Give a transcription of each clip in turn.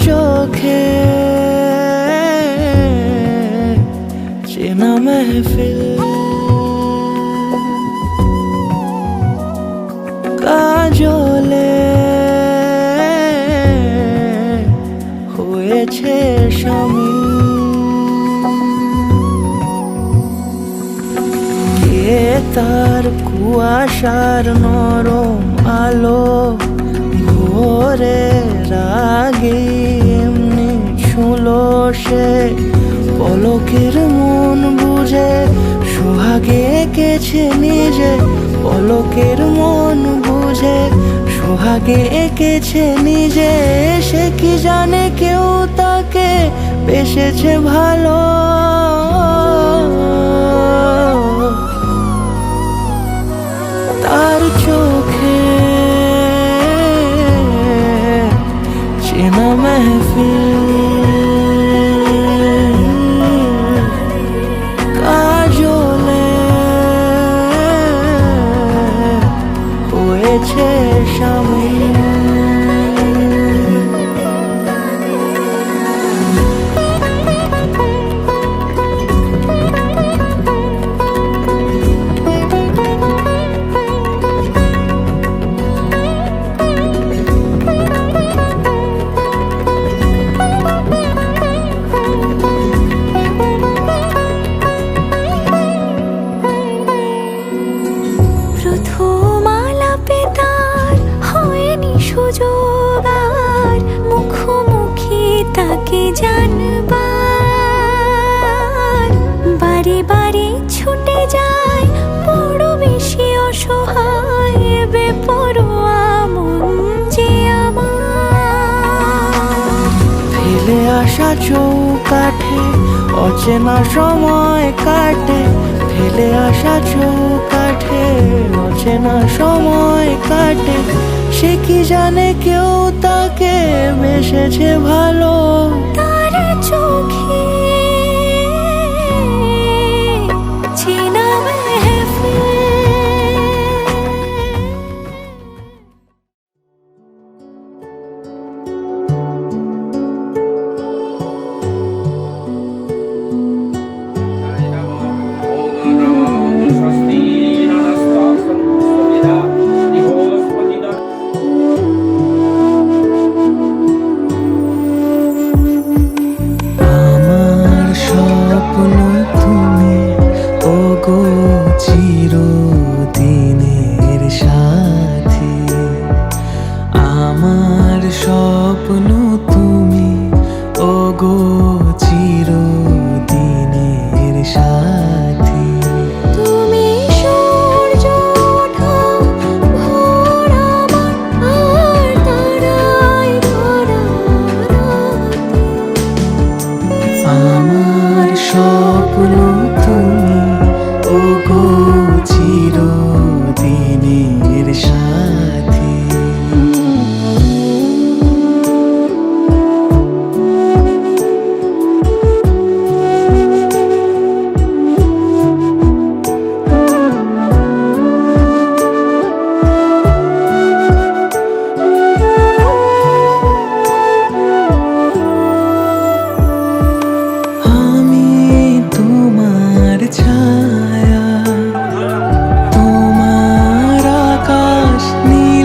চোখে চেনা মেহফিল, কাজলে হয়েছে শামিল। কে তার কুয়াশার নরম আলো ভোরের আগে এমনি ছুঁলো সে, পলকের মন বুঝে সোহাগে এঁকেছে নিজে, পলকের মন বুঝে সোহাগে এঁকেছে নিজে। সে কি জানে কেউ তাকে বেসেছে ভালো, তার চোখে চেনা মেহফিল, কাজলে হয়েছে শামিল। প্রথম আলাপে তার হয়নি সুযোগ আর মুখোমুখি তাকে জানবার, বারে বারে ছুটে যায় বড় বেশি অসহায় বেপরোয়া মন যে আমার। ফেলে আসা চৌকাঠে অচেনা সময় কাটে, ফেলে আসা চৌকাঠে অচেনা সময় কাটে। সে কি জানে কেউ তাকে বেসেছে ভালো, তার চোখে চেনা মেহফিল। আমার স্বপ্ন তুমি ওগো চিরদিনের সাথী, আমার স্বপ্ন তুমি ওগো চিরদিনের সাথী। তুমি সূর্য ওঠা ভোর আমার আর তারাই ভরা রাতে। আমার স্বপ্ন তুমি ওগো চিরদিনের সাথী। আমি তোমার ছায়া, তোমার আকাশ নীল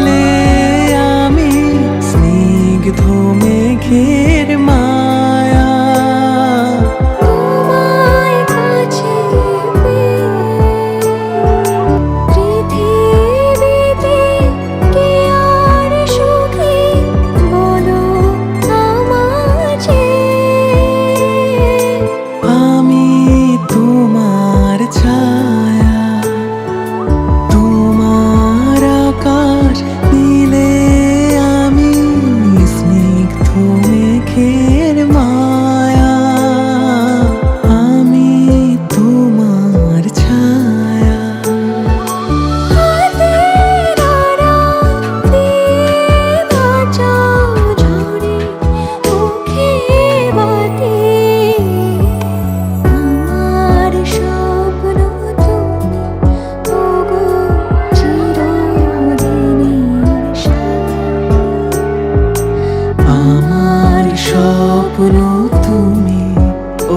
স্বপ্ন তুমি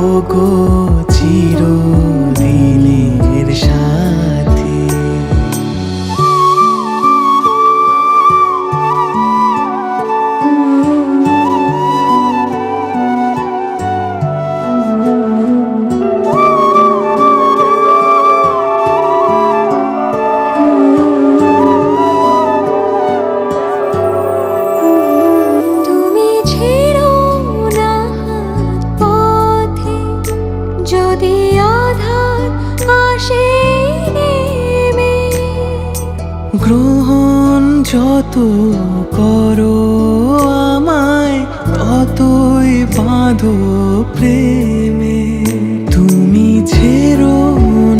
ওগো চিরদিনের সাথী। তুমি ছেড়ো না হাত পথে, যদি আধার আসে নেমে। গ্রহণ যত করো আমায় ততই বাঁধো প্রেমে। তুমি ছেড়ো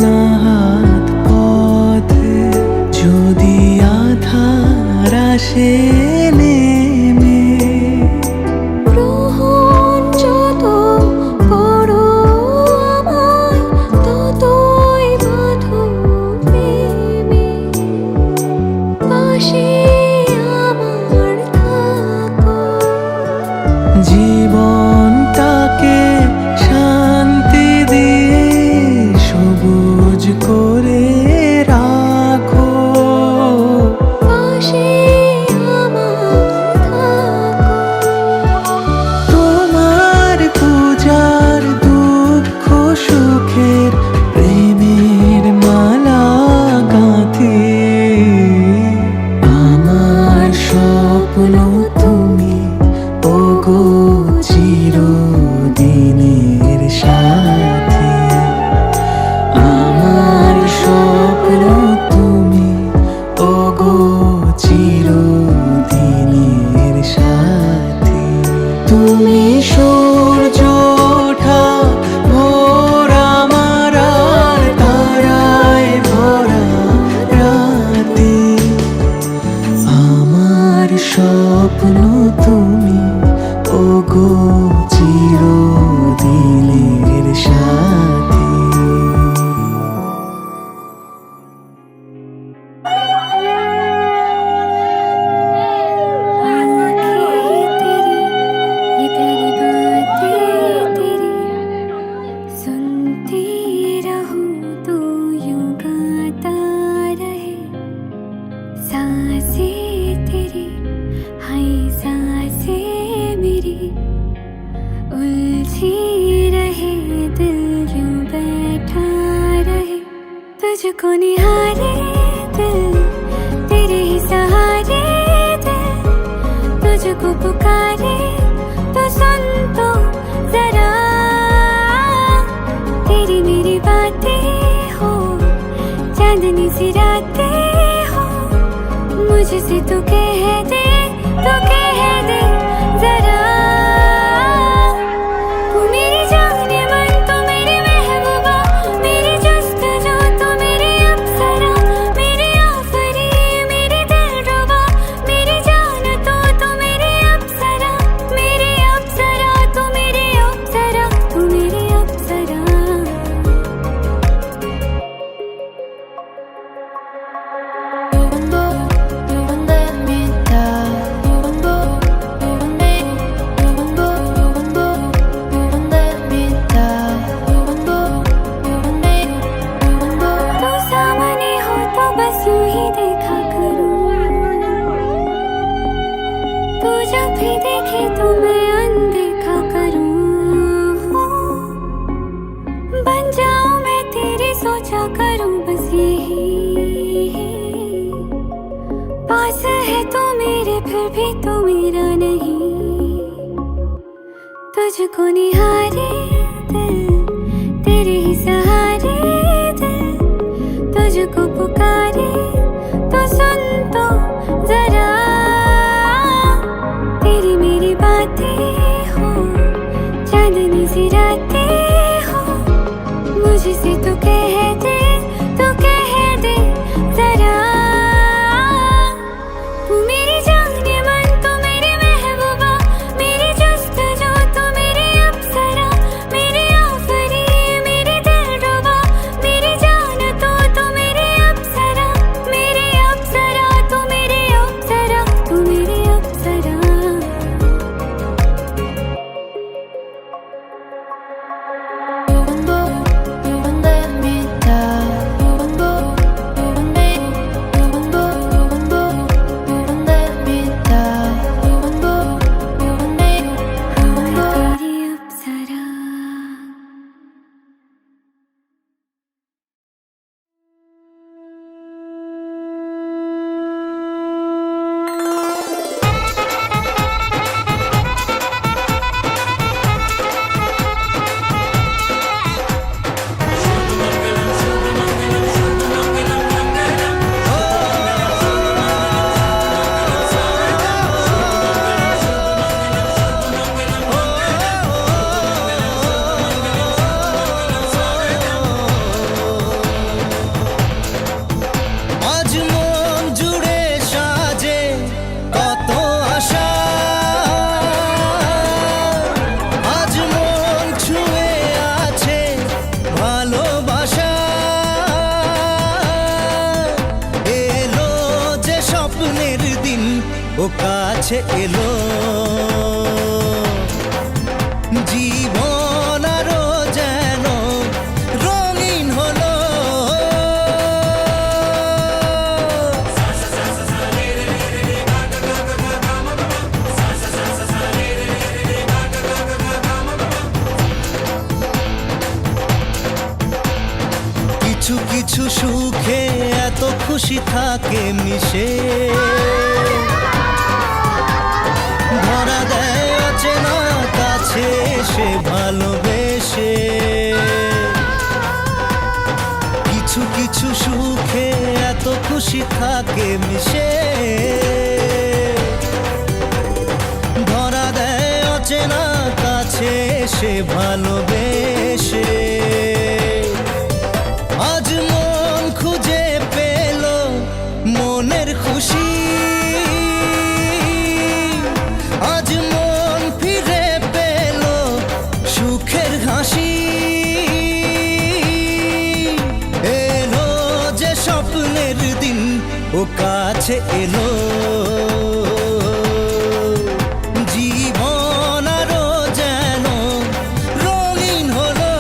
না হাত পথে, যদি আধার আসে নেমে। গ্রহণ যত করো আমায় ততই বাঁধো প্রেমে। পাশে আমার থাকো, জীবনটাকে শান্তি দিয়ে সবুজ করে রাখো। পাশে আমার থাকো। তোমার পূজার দুঃখ সুখের প্রেমের মালা গাঁথি। আমার স্বপ্ন তুমি ওগো চিরদিনের সাথী। আমার স্বপ্ন তুমি ওগো চিরদিনের সাথী। তুমি সূর্য ওঠা ভোর আমার আর তারায় ভরা রাতে। আমার স্বপ্ন তুমি ওগো চিরদিনের সাথী। ये प्यारी बातें तेरी सुनती रहूं, तू यूं गाता रहे। सांसें तेरी हाय सांसें मेरी उलझी रहे, दिल यूं बैठा रहे। तुझको निहारे दिल, तेरे ही सहारे दिल। तुझको पुकारे तो सुन तो जरा, तेरी मेरी बातें हो चांदनी सी रातें हो। मुझसे तू कह दे, तू कह दे जरा। तू मेरी जाने मन, तू मेरी महबूबा, मेरी जस्तजू, तू मेरी अप्सरा, मेरी आफरी, मेरी दिलरुबा, मेरी जान तू मेरी अप्सरा, मेरी अप्सरा, तू मेरी अप्सरा, तू मेरी अप्सरा। तू सामने हो तो बस यूं ही देखा करूं, तू जब भी देखे तो मैं अनदेखा करूं। बन जाऊं मैं तेरी सोचा करूं बस यही। पास है तू मेरे फिर भी तू मेरा नहीं। तुझको निहारे दिल, तेरे ही सहारे दिल। तुझको पुकारे तो सुन तो जरा, तेरी मेरी बातें हो चांदनी सी रातें हो। मुझसे तू कह दे, तू कह दे जरा। तू मेरी जाने मन, तू मेरी महबूबा, मेरी जस्तजू, तू मेरी अप्सरा, मेरी आफरी, मेरी दिलरुबा, मेरी जान तू मेरी अप्सरा, मेरी अप्सरा, तू मेरी अप्सरा। ও কাছে এলো জীবন আরো যেন রঙিন হলো কিছু কিছু সুখে এত খুশি থাকে মিশে ধরা দেয় অচেনা কাছে সে ভালোবেসে কিছু কিছু সুখে এত খুশি থাকে মিশে ধরা দেয় অচেনা কাছে সে ভালোবেসে আজ মন খুঁজে পেল মনের খুশি আজ মন ফিরে পেল সুখের হাসি এলো যে স্বপ্নের দিন ও কাছে এলো জীবন আরো যেন রঙিন হলো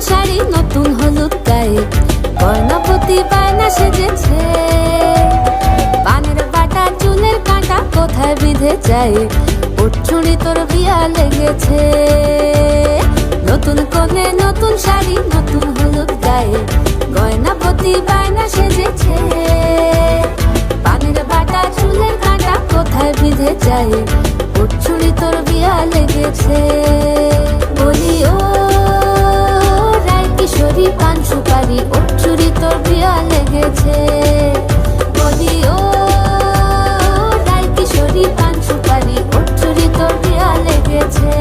শাড়ি নতুন হলুদ গায়ে গয়নাপতি বায়না সেজেছে পানের বাটা চুলের কাঁটা কোথায় বিঁধে যায় ওর চুড়ি তোর বিয়া লেগেছে নতুন কোণে নতুন শাড়ি নতুন হলুদ গায়ে গয়নাপতি বায়না সেজেছে পানের বাটা চুলের কাঁটা কোথায় বিঁধে যায় ওর চুড়ি তোর বিয়া লেগেছে বলি ও রায় কিশোরী পান সুপারি ওর চুড়ি তোর বিয়া লেগেছে বলি ও রায় কিশোরী পান সুপারি ওর চুড়ি তোর বিয়া লেগেছে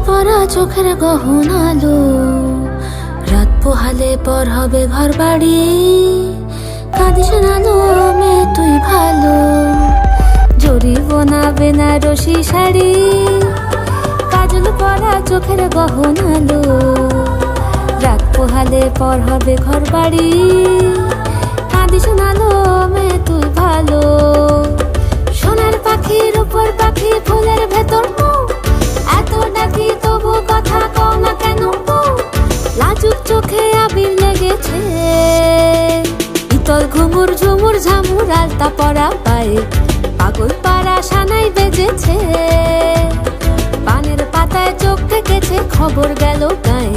পরা চোখের গহনালো রাত পোহালে পর হবে ঘর বাড়ি কাঁদিস নালো মেয়ে তুই ভালো জরি বোনা বেনারসি শাড়ি কাজল পরা চোখের গহনালো রাত পোহালে পর হবে ঘর বাড়ি কাঁদিস নালো মেয়ে তুই ভালো সোনার পাখির উপর পাখি ফুলের ভেতর এত ডাকি তবু কথা কও না কেন লাজুক চোখে আবির লেগেছে ইতল ঘুমুর ঝুমুর ঝামুর আলতা পরা পায়ে পাগল পাড়া সানাই বেজেছে পানের পাতায় চোখ থেকেছে খবর গেল গায়ে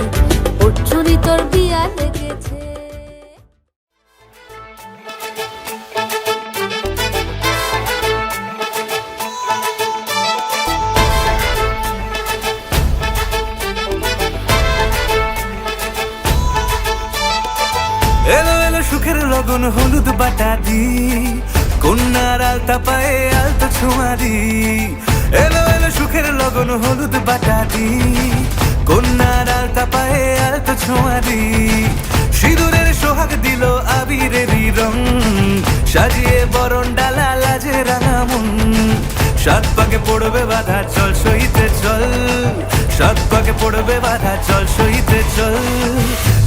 ওর চুরি তোর বিয়া লেগেছে এলো এলো সুখের লগন হলুদ বাটা দি কন্যার আলতা পায়ে আলতা ছোঁয়া দি এলো এলো সুখের লগন হলুদ বাটা দি কন্যার আলতা পায়ে আলতা ছোঁয়া দি সিঁদুরের সোহাগ দিল আবিরেরই রং সাজিয়ে বরণ ডালা লাজে রাঙা মন সাত পাকে পড়বে বাধা চল সইতে চল সাত পাকে পড়বে বাধা চল সইতে চল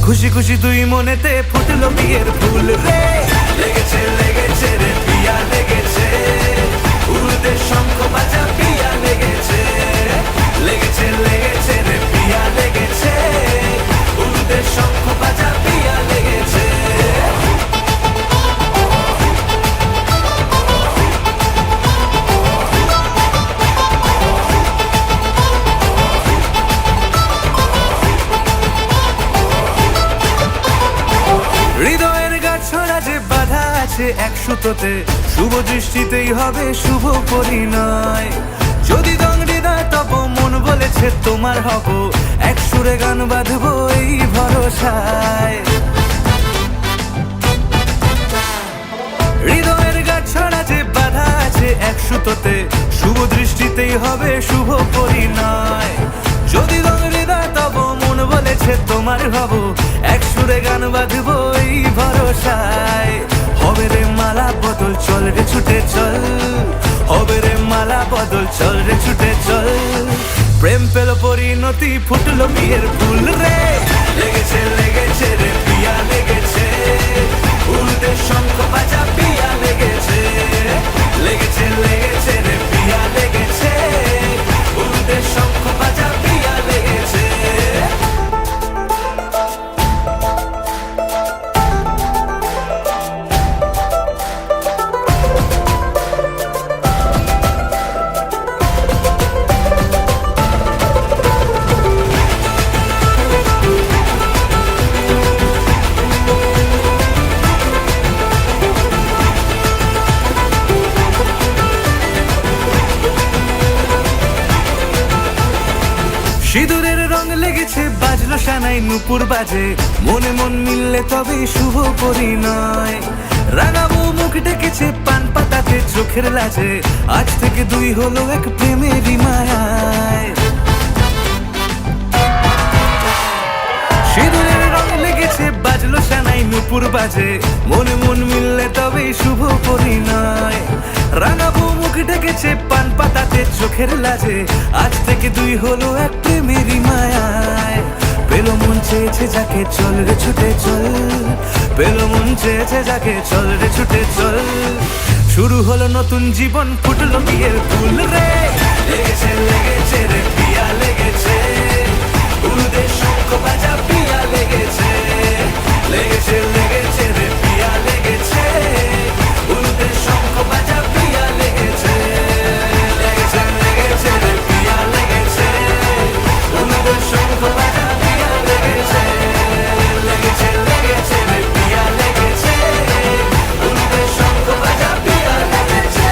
খুশি খুশি দুই মনেতে ফুটলো বিয়ের ফুল রে লেগেছে লেগেছে রে বিয়া লেগেছে উড়তে শঙ্খ বাজা বিয়া লেগেছে লেগেছে লেগেছে রে বিয়া লেগেছে উড়তে শঙ্খ বাজা বিয়া লেগেছে হৃদয়ের গাছড়া যে বাধা আছে এক সুতোতে শুভ দৃষ্টিতেই হবে শুভ পরিণয় যদি দংডিদায় তব মন বলেছে তোমার হব এক সুরে গান বাঁধবো এই ভরসায় হৃদয়ের গাছড়া যে বাধা আছে এক সুতোতে শুভ দৃষ্টিতেই হবে শুভ পরিণয় যদি দংডিদায় তব মন বলেছে তোমার হব এক সুরে গান বাঁধবো এই ভরসায় হবে রে মালা বদল চল রে ছুটে চল হবে রে মালা বদল চল রে ছুটে চল প্রেম পেল পরিণতি ফুটলো বিয়ের ফুল রে লেগেছে লেগেছে রে বিয়া লেগেছে উড়তে শঙ্খ বাজা বিয়া লেগেছে লেগেছে লেগেছে রে বিয়া লেগেছে উড়তে শঙ্খ বাজা বিয়া লেগেছে সিঁদুরের রং লেগেছে বাজলো সানাই নুপুর বাজে মনে মন মিললে তবে শুভ পরিণয় রাঙাবো মুখ ডেকেছে পান পাতাতে চোখের লাজে, আজ থেকে দুই হলো এক প্রেমেরই মায়ায়। সিঁদুরের রং লেগেছে বাজলো সানাই নুপুর বাজে, মনে মন মিললে তবেই শুভ পরিণয়। রাঙাবো মুখ ডেকেছে পান পাতাতে চোখের লাজে, আজ থেকে দুই হলো এক প্রেমেরই মায়ায়। পেলো মন চেয়েছে যাকে চল রে ছুটে চল, পেলো মন চেয়েছে যাকে চল রে ছুটে চল। শুরু হলো নতুন জীবন, ফুটলো বিয়ের ফুল রে। লেগেছে লেগেছে রে পিয়া লেগেছে, উলুদের শঙ্খ বাজা পিয়া লেগেছে। লেগেছে লেগেছে রে পিয়া লেগেছে, উলুদের শঙ্খ বাজা পিয়া লেগেছে। লেগেছে লেগেছে রে পিয়া লেগেছে, উলুদের শঙ্খ বাজা পিয়া লেগেছে। লেগেছে লেগেছে রে পিয়া লেগেছে, উলুদের শঙ্খ বাজা পিয়া লেগেছে।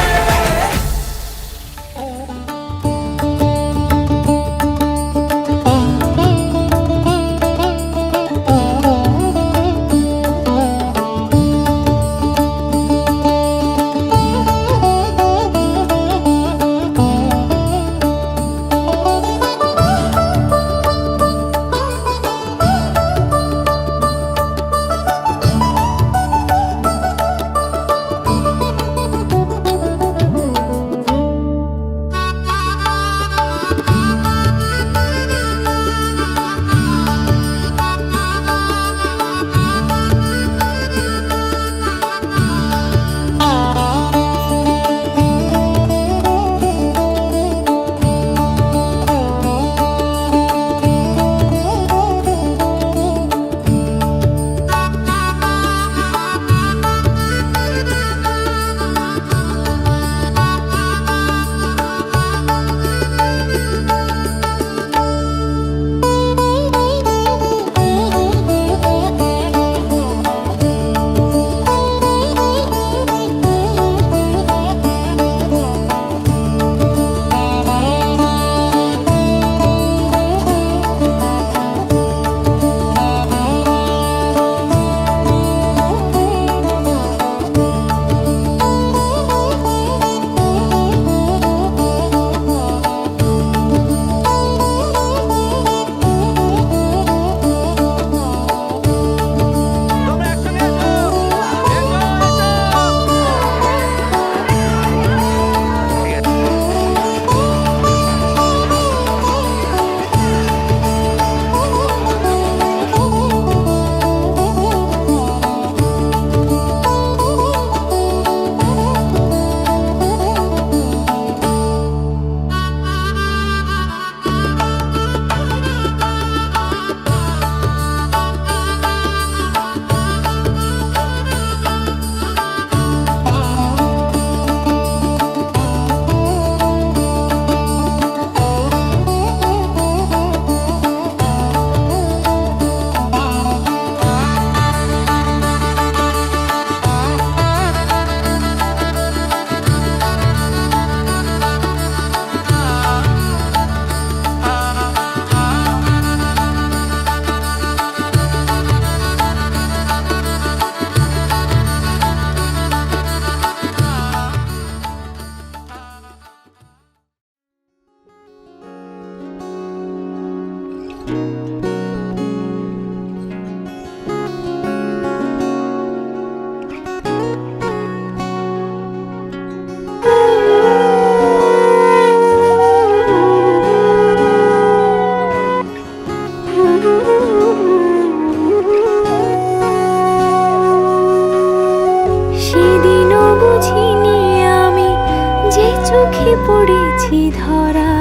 চোখে পড়েছি ধরা,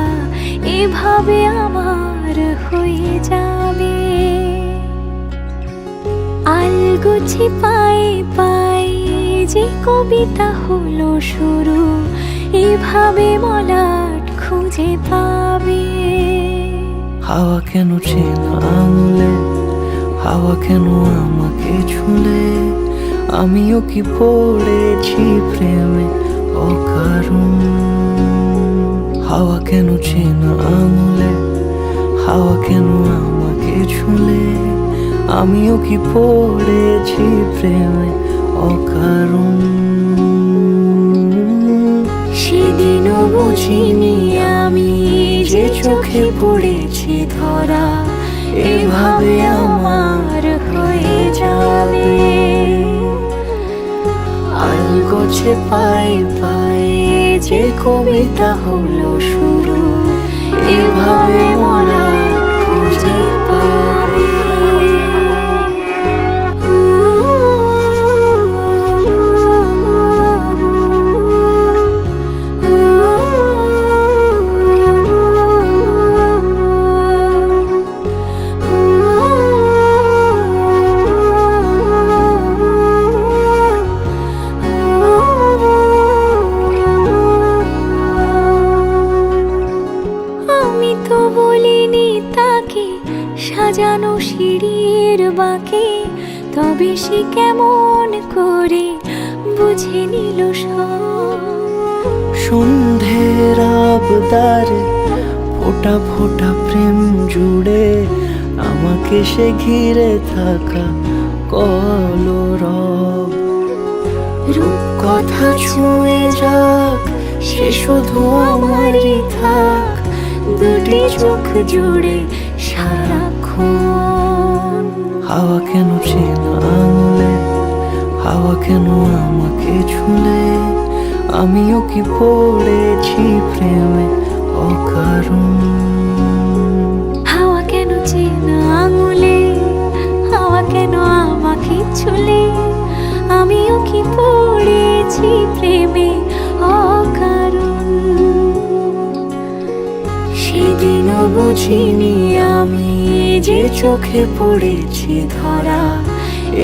এভাবে আমার হয়ে যাবে। আলগোছি পায়ে পায়ে যে কবিতা হলো শুরু, এভাবে মলাট খুঁজে পাবে। হাওয়া কেন চেনা আঙুলে, হাওয়া কেন আমাকে ছুলে, আমিও কি পড়েছি প্রেমে অকারণ। হাওয়া কেন চেনা আঙুলে, হাওয়া কেন আমাকে ছুলে, আমিও কি পড়েছি প্রেমে অকারণ। সেদিনও বুঝিনি আমি যে চোখে পড়েছি ধরা, এভাবে আমার হয়ে যাবে। আলগোছে পায়ে পায়ে যে কবিতা হলো শুরু, এভাবে মরা খুঁজে পাবে। আমি তো বলিনি তাকে সাজানো সিঁড়ির বাঁকে, তবে সে কেমন করে বুঝে নিল সব। সন্ধ্যের আবদারে ফোটা ফোটা প্রেম জুড়ে আমাকে সে ঘিরে থাকা কলরব। রূপকথা ছুঁয়ে যাক, সে শুধু আমারই থাক, দুটি চোখ জুড়ে সারাক্ষণ। হাওয়া কেন চেনা আঙুলে, হাওয়া কেন আমাকে ছুলে, আমিও কি পড়েছি প্রেমে অকারণ। হাওয়া কেন চেনা আঙুলে, হাওয়া কেন আমাকে ছুলে, আমিও কি পড়েছি প্রেমে অকারণ। সেদিনও বুঝিনি আমি যে চোখে পড়েছি ধরা,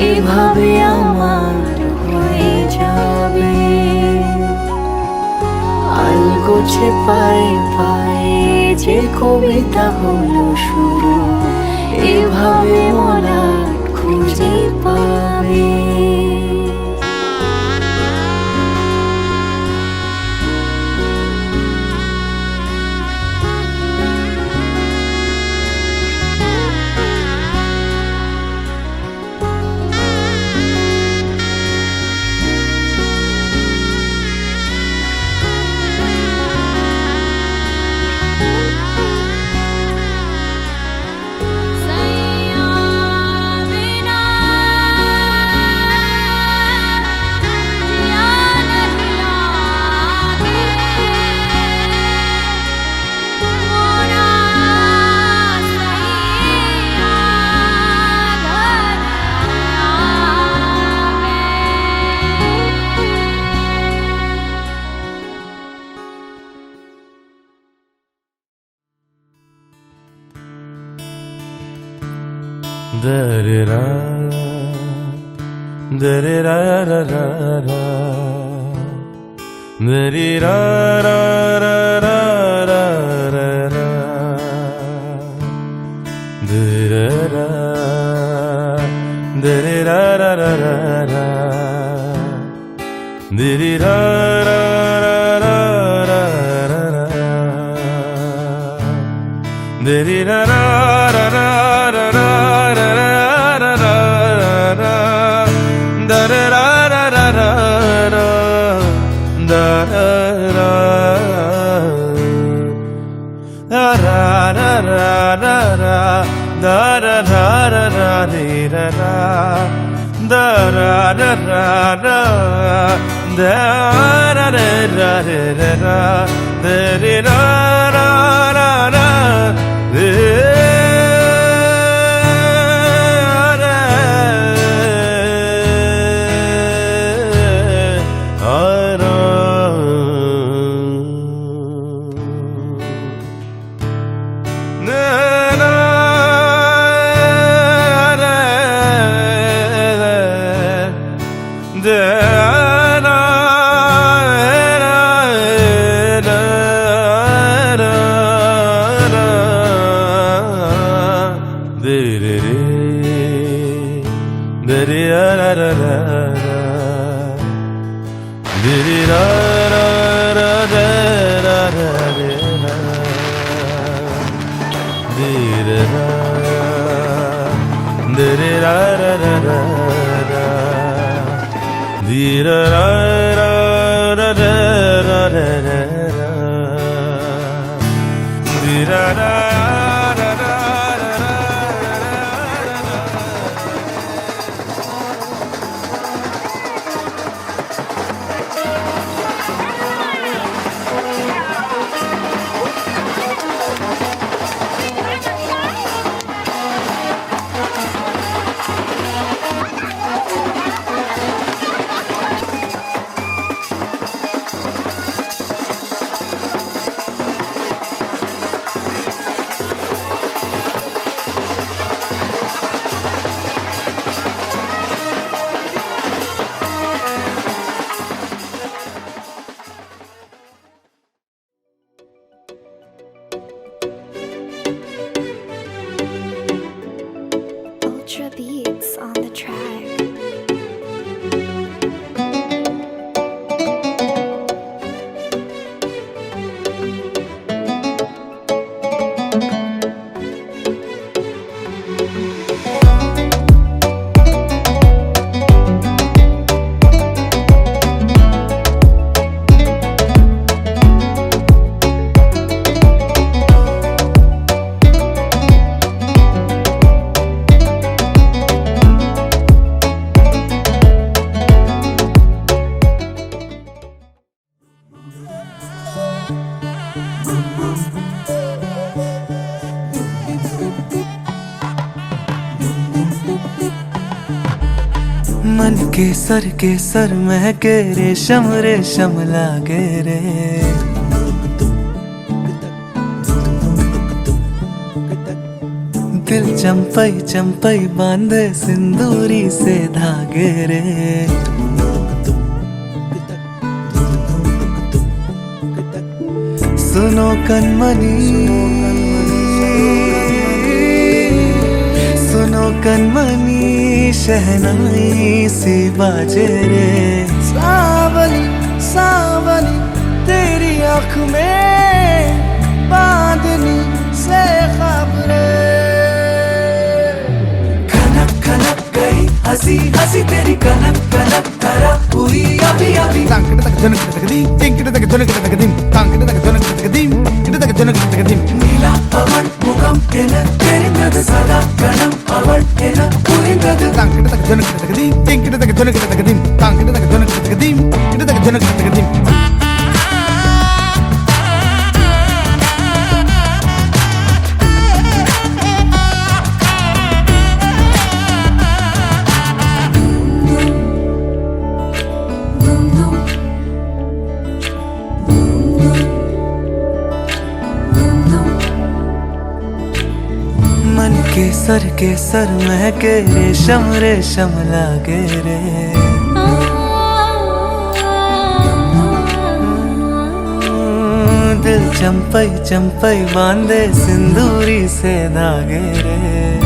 এভাবে আমার হয়ে যাবে। আলগোছে পায়ে পায়ে যে কবিতা হলো শুরু, এভাবে মরা খুঁজে পাবে। Da-da-da, da-da-da-da-da-da, da-dee-da-da-da-da-da-da, da-da-da, da-dee-da-da-da-da-da, dee-dee-da-da-da-da-da, dee-dee-da-da-da-da-da-da. Ultra beats on the track. मन के सर महके रेशम रेशम लागे रे दिल चंपई चंपई बांधे सिंदूरी से धागे रे सुनो कनमनी सुनो कनमनी शहनाई सी बाजे रे सावली सावली तेरी आँख में बांधनी से खबरे खनक खनक गई हंसी हंसी तेरी कनक कनक धरा हुई अभी अभी नीला पवन मुखम तेरी सदा कणम अवल मन के सर महके रेशम रेशम लागे रे दिल चंपई चंपई बांधे सिंदूरी से धागे रे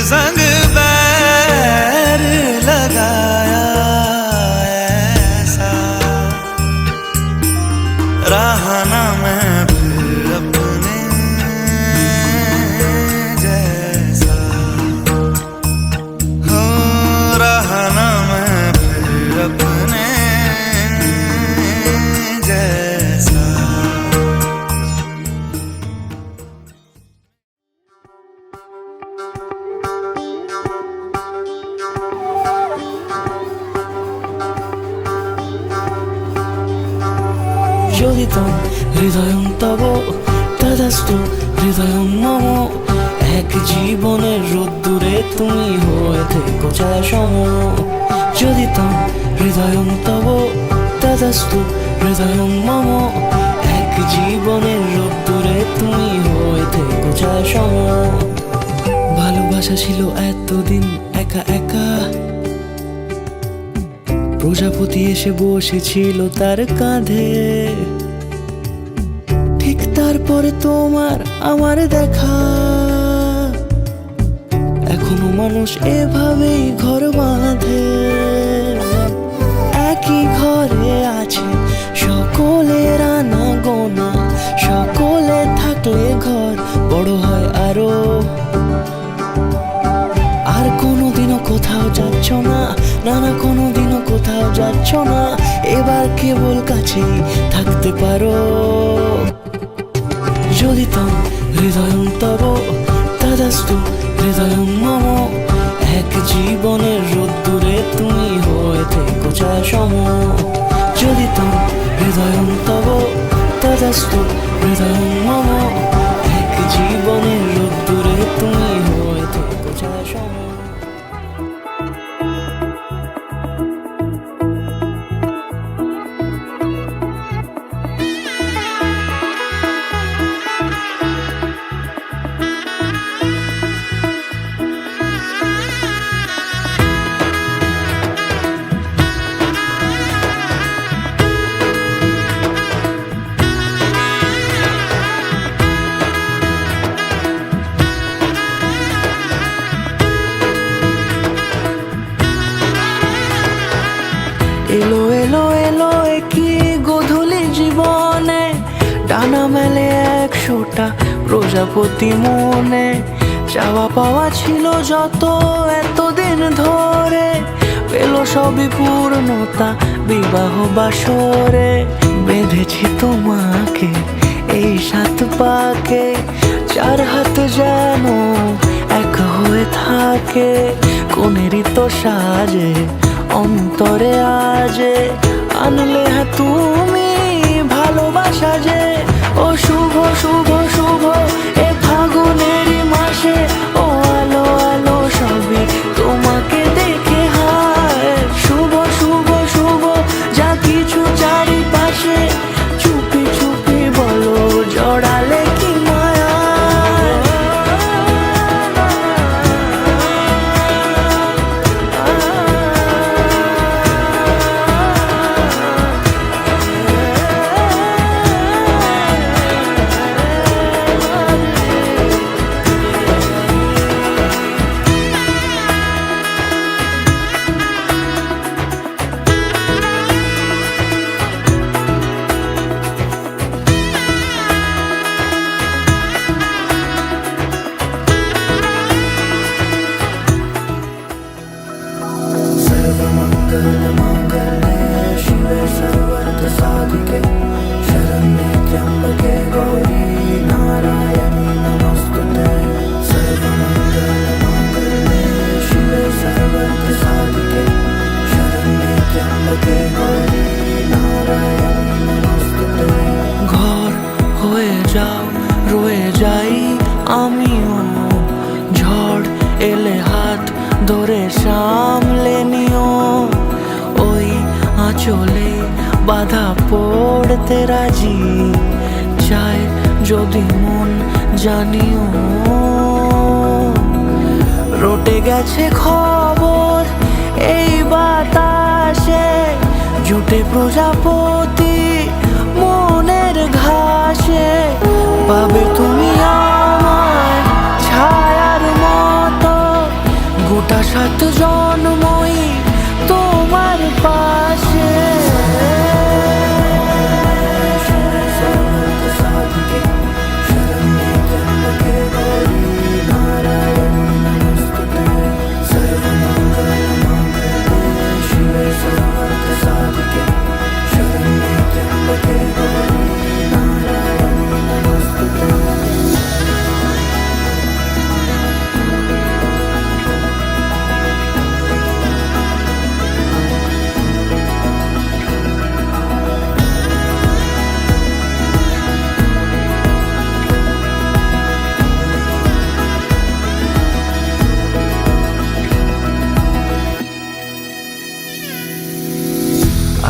संग बैर लगाया ऐसा रहा ना मैं फिर अपने जैसा हो रहा ना मैं फिर अपने जैसा। Joditam হৃদয়ং তব তদাস্তু হৃদয়ং মম এক জীবনের রোদ্দুরে তুমি হয়ে থেকো ছায়া সম যদিতম হৃদয়ং তব তদাস্তু হৃদয়ং মম এক জীবনের রোদ্দুরে তুমি হয়ে থেকো ছায়া সম ভালোবাসা ছিল এতদিন একা একা প্রজাপতি এসে বসেছিল তার কাঁধে ঠিক তারপরে তোমার আমার দেখা এখনো মানুষ এভাবেই ঘর বাঁধে একই ঘরে আছে সকলের আনা গোনা সকলে থাকলে ঘর বড় হয় আরো আর কোনোদিনও কোথাও যাচ্ছ না না না কোনোদিনও কোথাও যাচ্ছ না এবার কেবল কাছেই থাকতে পারো যদিতম হৃদয়ং তব তদাস্তু হৃদয়ং মম এক জীবনের রোদ্দুরে তুমি হয়ে থেকো ছায়া সম যদিতম হৃদয়ং তব তদাস্তু হৃদয়ং মম এক জীবনের রোদ্দুরে তুমি হয়ে থেকো ছায়া সম। এলো এলো এলো কি গোধূলি জীবনে ডানা মেলে 100টা প্রজাপতি মনে চাওয়া পাওয়া ছিল যত এতদিন ধরে পেল সবই পূর্ণতা বিবাহ বাসরে বেঁধেছি তোমাকে এই 7 পাকে 4 হাত যেন এক হয়ে থাকে কোনেরই তো সাজে অন্তরে আজে আনলে তুমি ভালোবাসা যে ও শুভ শুভ শুভ এ ফাগুনেরই মাসে ও আলো আলো সবই তোমাকে দেখে হায় শুভ শুভ শুভ যা কিছু চারিপাশে চুপি চুপি বলো জড়ালে কি মায়া ঘর হয়ে যাও রয়ে যাই আমিও ঝড় এলে হাত ধরে সামলে নিও ওই আঁচলে বাধা পড়তে রাজি চাই যদি মন জানিও রটে গেছে খবর এই বাতাসে জুটে প্রজাপতি মনের ঘাসে পাবে তুমি আমায় ছায়ার মতো সাত জন্মই তোমার পাশে।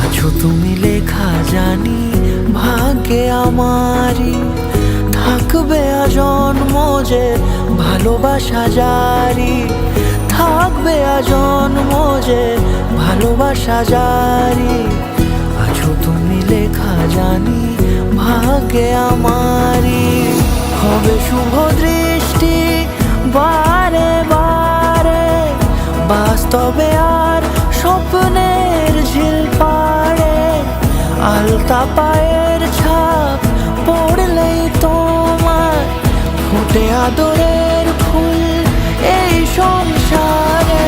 আছো তুমি লেখা জানি ভাগ্যে আমারই, থাকবে আজন্ম যে ভালোবাসা জারি, থাকবে আজন্ম যে ভালোবাসা জারি। আছো তুমি লেখা জানি ভাগ্যে আমারই, হবে শুভ দৃষ্টি বারে বারে, বাস্তবে আর স্বপ্নের ঝিল পাড়ে। আলতা পায়ের ছাপ পড়লেই তোমার ফুটে আদরের ফুল এই সংসারে।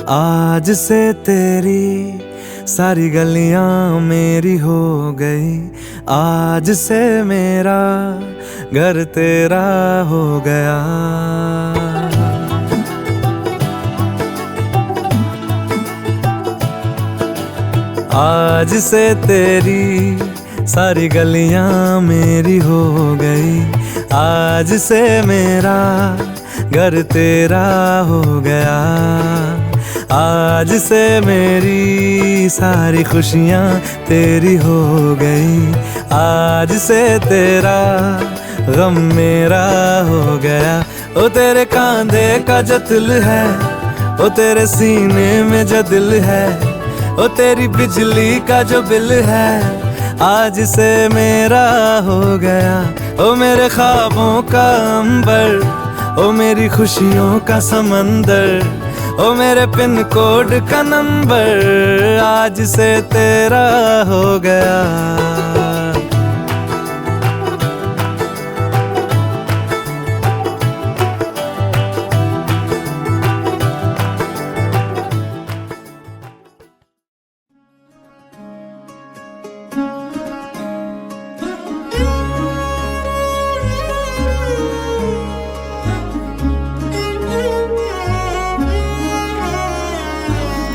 आज से तेरी सारी गलियां मेरी हो गई, आज से मेरा घर तेरा हो गया। आज से तेरी सारी गलियां मेरी हो गई, आज से मेरा घर तेरा हो गया। आज से मेरी सारी खुशियां तेरी हो गई, आज से तेरा गम मेरा हो गया। ओ तेरे कांधे का जो दिल है, ओ तेरे सीने में जो दिल है, ओ तेरी बिजली का जो बिल है, आज से मेरा हो गया। ओ मेरे ख्वाबों का अंबर, ओ मेरी खुशियों का समंदर, ओ मेरे पिन कोड का नंबर, आज से तेरा हो गया।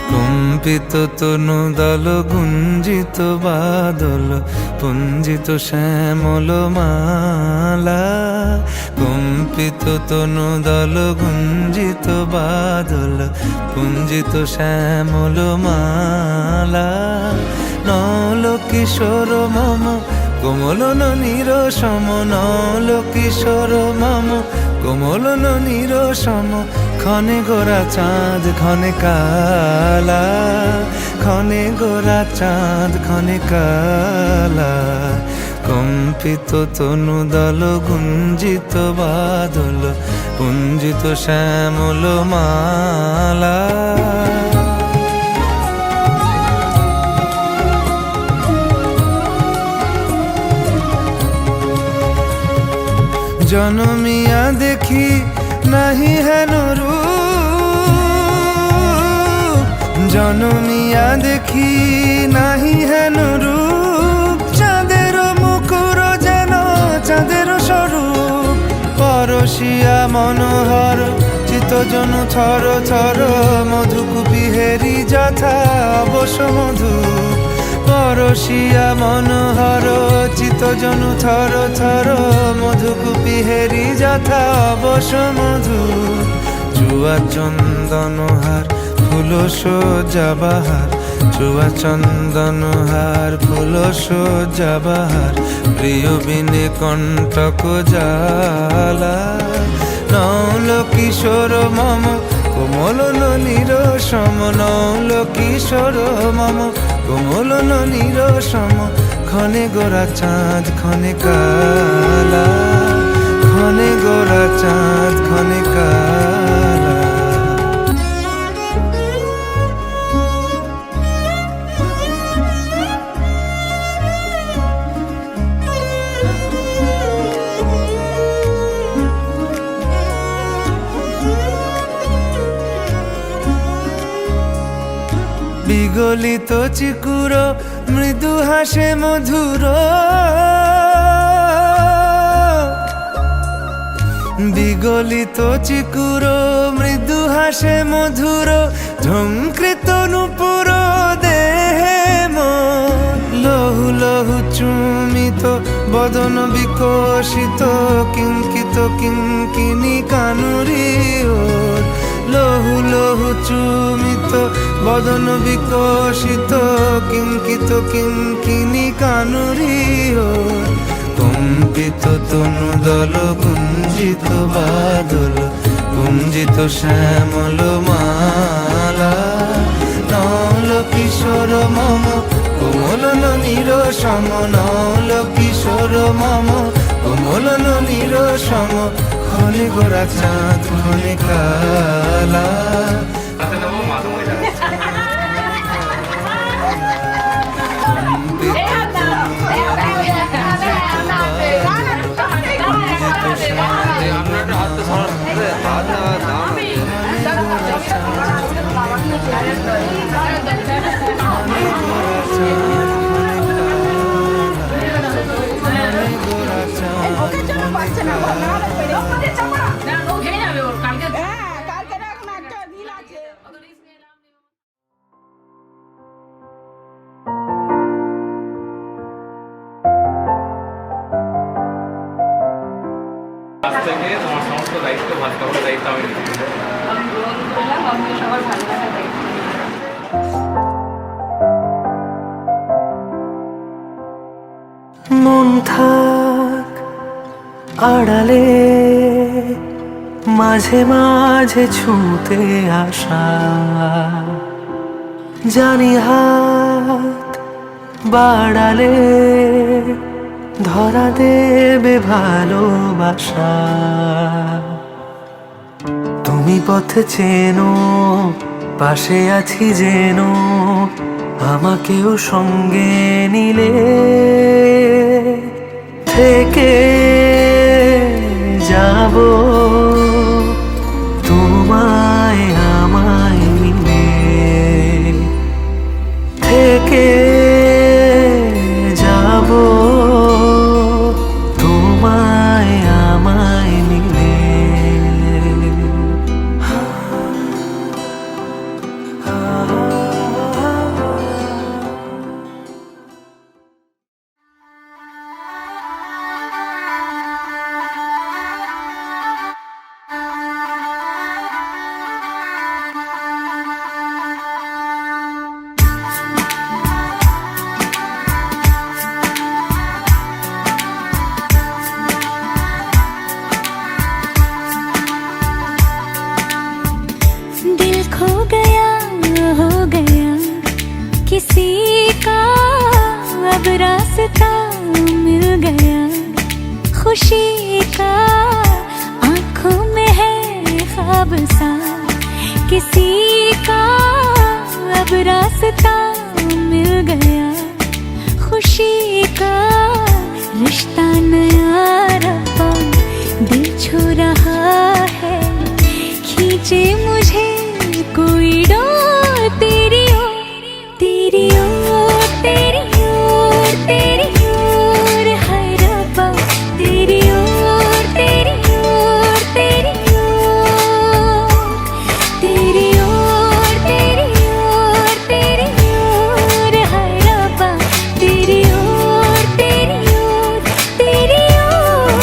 কম্পিত তনু দল গুঞ্জিত বাদল পুঞ্জিত শ্যামল মালা, কম্পিত তনু দল গুঞ্জিত বাদল পুঞ্জিত শ্যামল মালা। নল কিশোর মম কোমল ননীর সম, নল কিশোর মম কোমল ননীর সম, ক্ষণে গোরা চাঁদ ক্ষণে কালা, ক্ষণে গোরা চাঁদ ক্ষণে কালা। কম্পিত তনু দল গুঞ্জিত বাদল পুঞ্জিত শ্যামল মালা। জনমিয়া দেখি নাহি হেন রূপ, জনমিয়া দেখি নাহি হেন রূপ, চাঁদের মুকুর যেন চাঁদের স্বরূপ। পরশিয়া মনোহর চিত্তজনু থর থর, মধুকুপি হেরি যথা অবশ মধু। পরশিয়া মনোহর চিত্তজনু থর থর, মধুকুপি হেরি যথা অবশ মধু। চুয়া চন্দনহার ফুল সজ্জা বাহার, চুয়া চন্দনহার ফুল সজ্জা বাহার, প্রিয় বিনে কণ্টক জ্বালা। নল কিশোর মম কোমল ননীর সম, নল কিশোর মম কোমল ননীর সম, ক্ষণে গোরা চাঁদ ক্ষণে কালা, ক্ষণে গোরা চাঁদ ক্ষণে কালা। বিগলিত চিকুর মৃদু হাসে মধুর, বিগলিত চিকুর মৃদু হাসে মধুর, ঝঙ্কৃত নূপুর দেহে মন। লহু লহু চুমিত বদন বিকশিত, কিঙ্কিত কিঙ্কিনি কানুরি ওর। লহু লহু চুমিত বদন বিকশিত, কিঙ্কিত কিঙ্কিনি কানুরি ওর। কম্পিত তনু দল গুঞ্জিত বাদল গুঞ্জিত শ্যামল মালা। নল কিশোর মম কোমল ননীর সম, নল কিশোর মম কোমল ননীর সম, ক্ষণে গোরা চাঁদ ক্ষণে কালা। দায়িত্ব, ভাত খাওয়ার দায়িত্ব আমি নিচ্ছি। আমি গ্রহণ করলাম, আমি সবার ভালো লাগার দায়িত্ব নিলাম। মন থাক আড়ালে, মাঝে মাঝে ছুঁতে আসা, জানি হাত বাড়ালে ধরা দেবে ভালোবাসা। তুমি পথ চেনো, পাশে আছি যেন, আমাকেও সঙ্গে নিলে থেকে যাব তোমায় আমায় মিলে, থেকে যাব তোমায় আমায় মিলে। दिल खो गया, हो गया किसी का, अब रास्ता मिल गया खुशी का। आंखों में है ख्वाब सा किसी का, अब रास्ता मिल गया खुशी का। रिश्ता नया रब्बा दिल छू रहा है, खींचे मुझे कोई डोर तेरी ओर, तेरी ओर, तेरी ओर, तेरी ओर है रब्बा, तेरी ओर, तेरी ओर, तेरी ओर, तेरी ओर, तेरी ओर, तेरी ओर है रब्बा, तेरी ओर, तेरी ओर, तेरी ओर।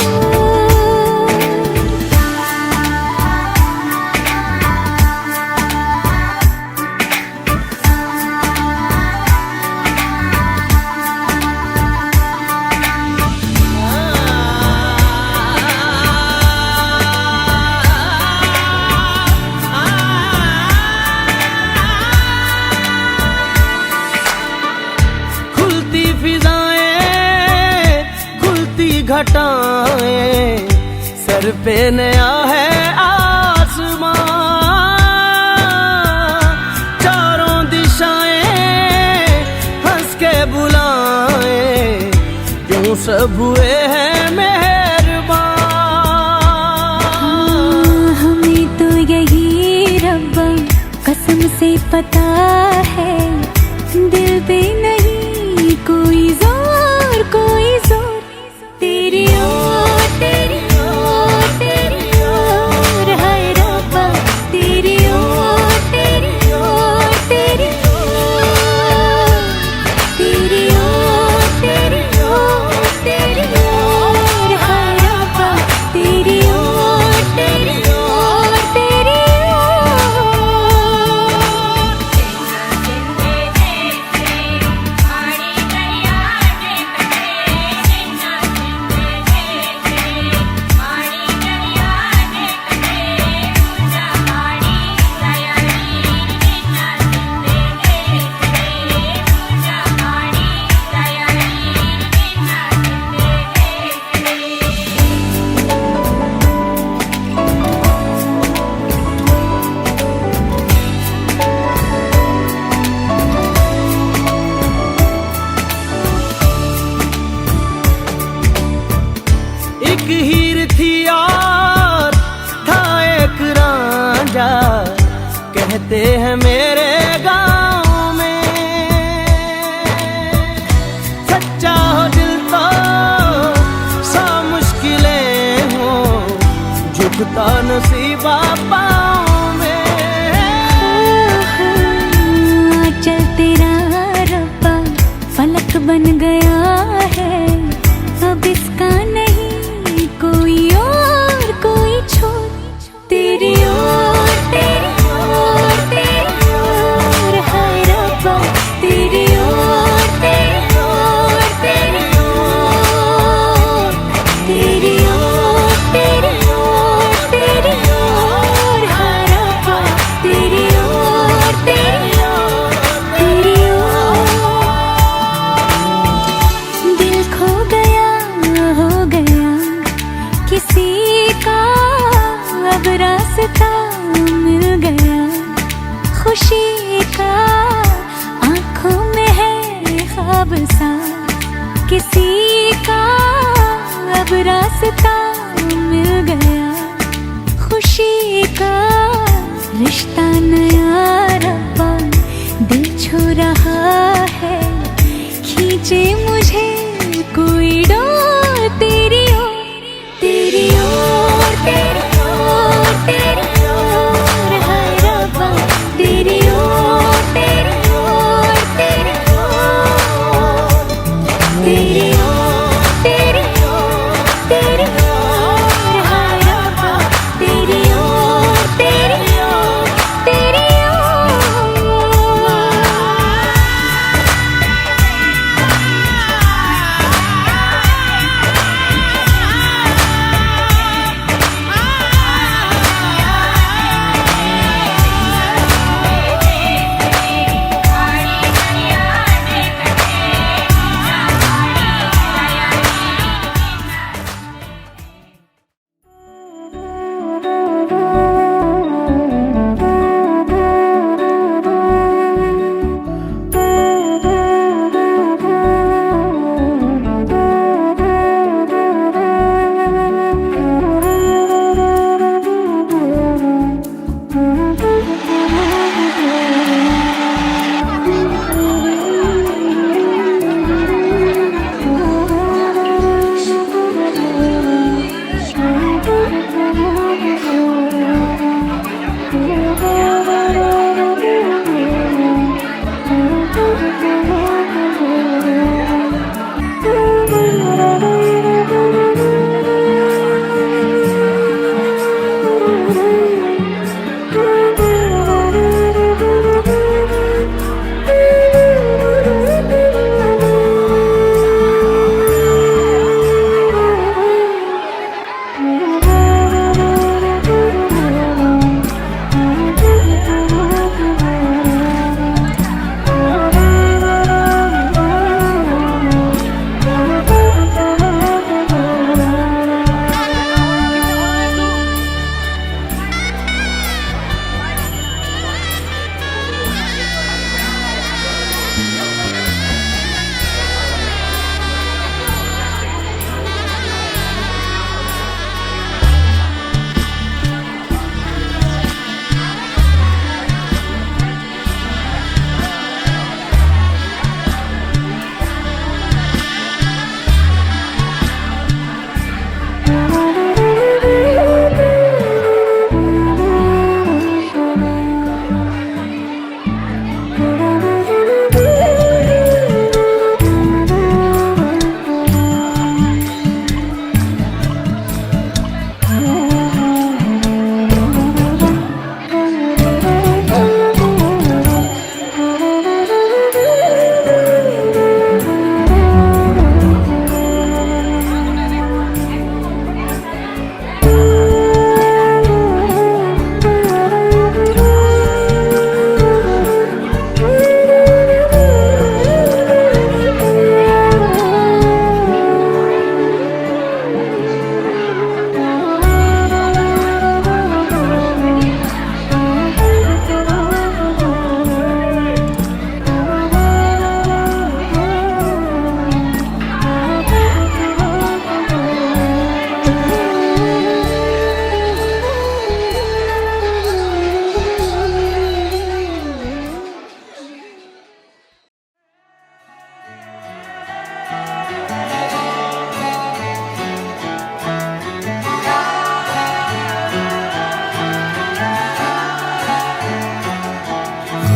खुलती फिजाएं, खुलती घटाएं, सर पे नया है आसमां। चारों दिशाएं हंस के बुलाएं, क्यों सब हुए हैं मेहरबान। हमें तो यही रब्बा कसम से पता है, दिल पे नहीं कोई जोर, कोई जोर। तेरी ओर, तेरी ओर, तेरी ओर है रब्बा, तेरी ओर, तेरी ओर, तेरी ओर, तेरी ओर, तेरी ओर, तेरी ओर है रब्बा, तेरी ओर, तेरी ओर, तेरी एक हीर थी और था एक रांझा, कहते हैं मेरे गांव में। सच्चा हो दिल तो सा मुश्किलें हो, झुकता नसीबा पाँव में। चल तेरा रब्बा फलक बन गया है, अब इसका नहीं कोई और कोई छोर। रास्ता मिल गया खुशी का, आंखों में है ख्वाब सा किसी का, अब रास्ता मिल गया खुशी का, रिश्ता नया रब्बा दिल छू रहा है, खींचे मुझे कोई डोर तेरी ओर, तेरी ओर, तेरी ओर, तेरी ओर, हाय रब्बा तेरी ओर, तेरी ओर, तेरी ओर, तेरी ओर, तेरी ओर, तेरी ओर, हाय रब्बा तेरी ओर, तेरी ओर, तेरी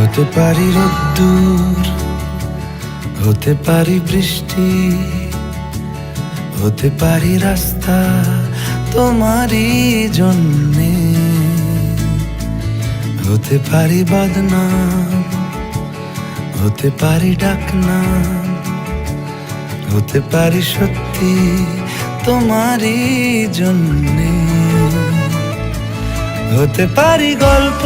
হতে পারি রোদ্দুর, হতে পারি বৃষ্টি, হতে পারি রাস্তা তোমারই জন্যে, হতে পারি বদনাম, হতে পারি ডাকনাম, হতে পারি সত্যি তোমারই জন্যে, হতে পারি গল্প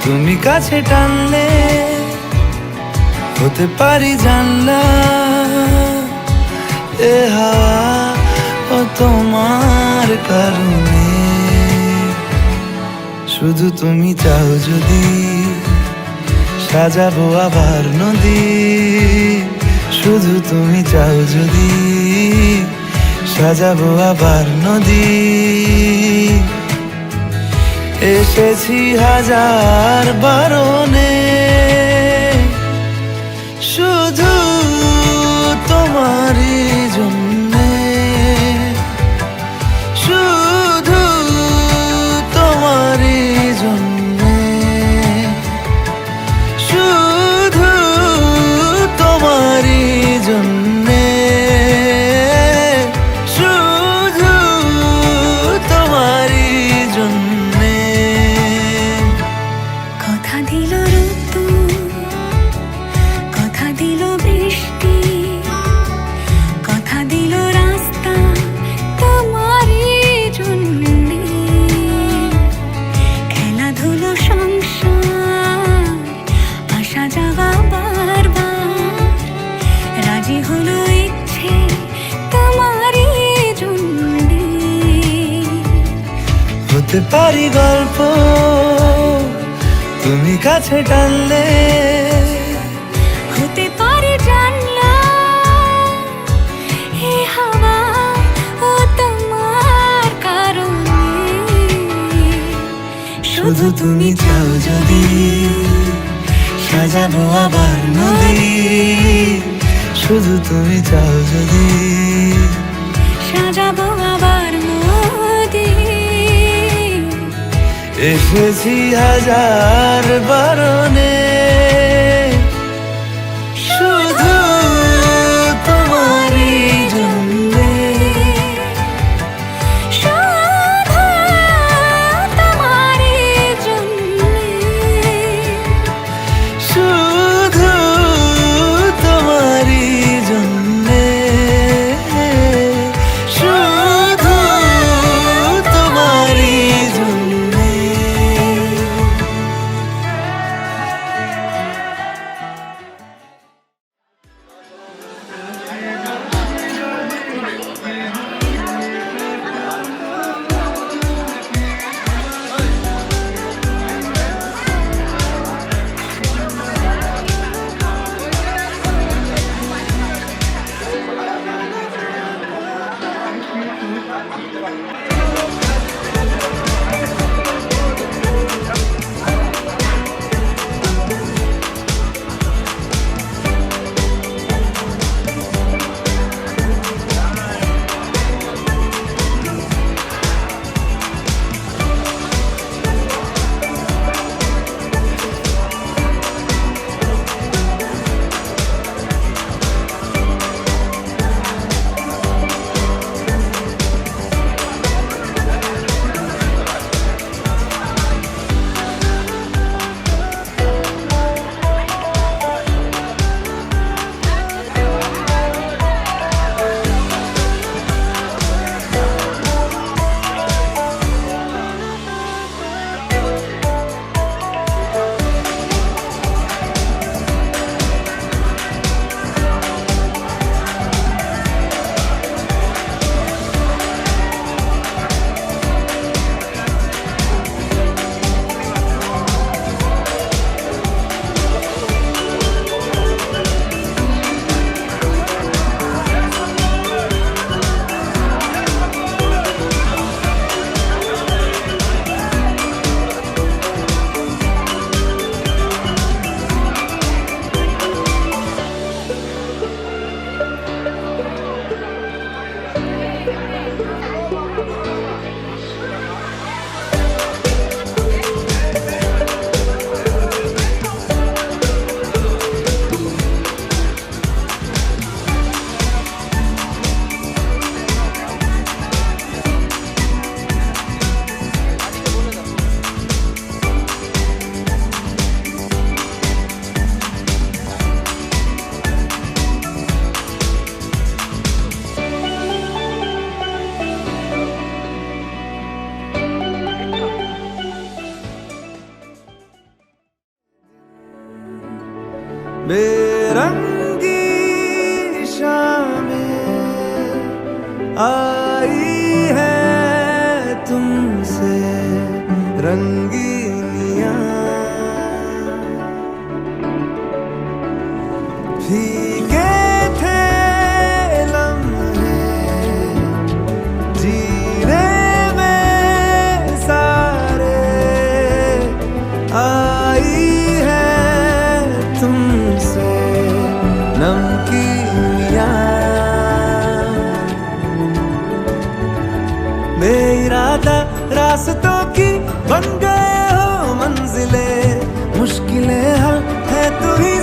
তুমি কাছে টানলে, হতে পারি জানলা এ হাওয়া ও তোমার কারণে। শুধু তুমি চাও যদি সাজাবো আবার নদী, শুধু তুমি চাও যদি সাজাবো আবার নদী। এসেছি হাজার বারণে শুধু তোমারই জন্যে, শুধু তোমারই জন্যে, শুধু তোমারই জন্যে, শুধু তোমারই জন্যে। কথা দিল ঋতু, কথা দিল বৃষ্টি, কথা দিল রাস্তা তোমারই জন্যে। খেলাধুলো সংসার আসা যাওয়া বারবার, রাজি হলো ইচ্ছে তোমারই জন্যে। হতে পারি গল্প তুমি কাছে টানলে, হতে পারে জানলা এ হাওয়া ও তোমার কারণে। শুধু তুমি চাও যদি সাজাবো আবার নদী, শুধু তুমি চাও যদি সাজাবো আবার নদী। এসেছি হাজার বারণে শুধু তোমারই জন্যে, শুধু তোমারই জন্যে, শুধু তোমারই জন্যে, শুধু তোমারই জন্যে। बेरंगी शामें आई है तुमसे रंगी दुनिया भीगे थे लम्हे जीने में सारे आई है तुमसे नमकीनियाँ बेइरादा रास्तों की बन गए हो मंजिलें मुश्किलें है तू ही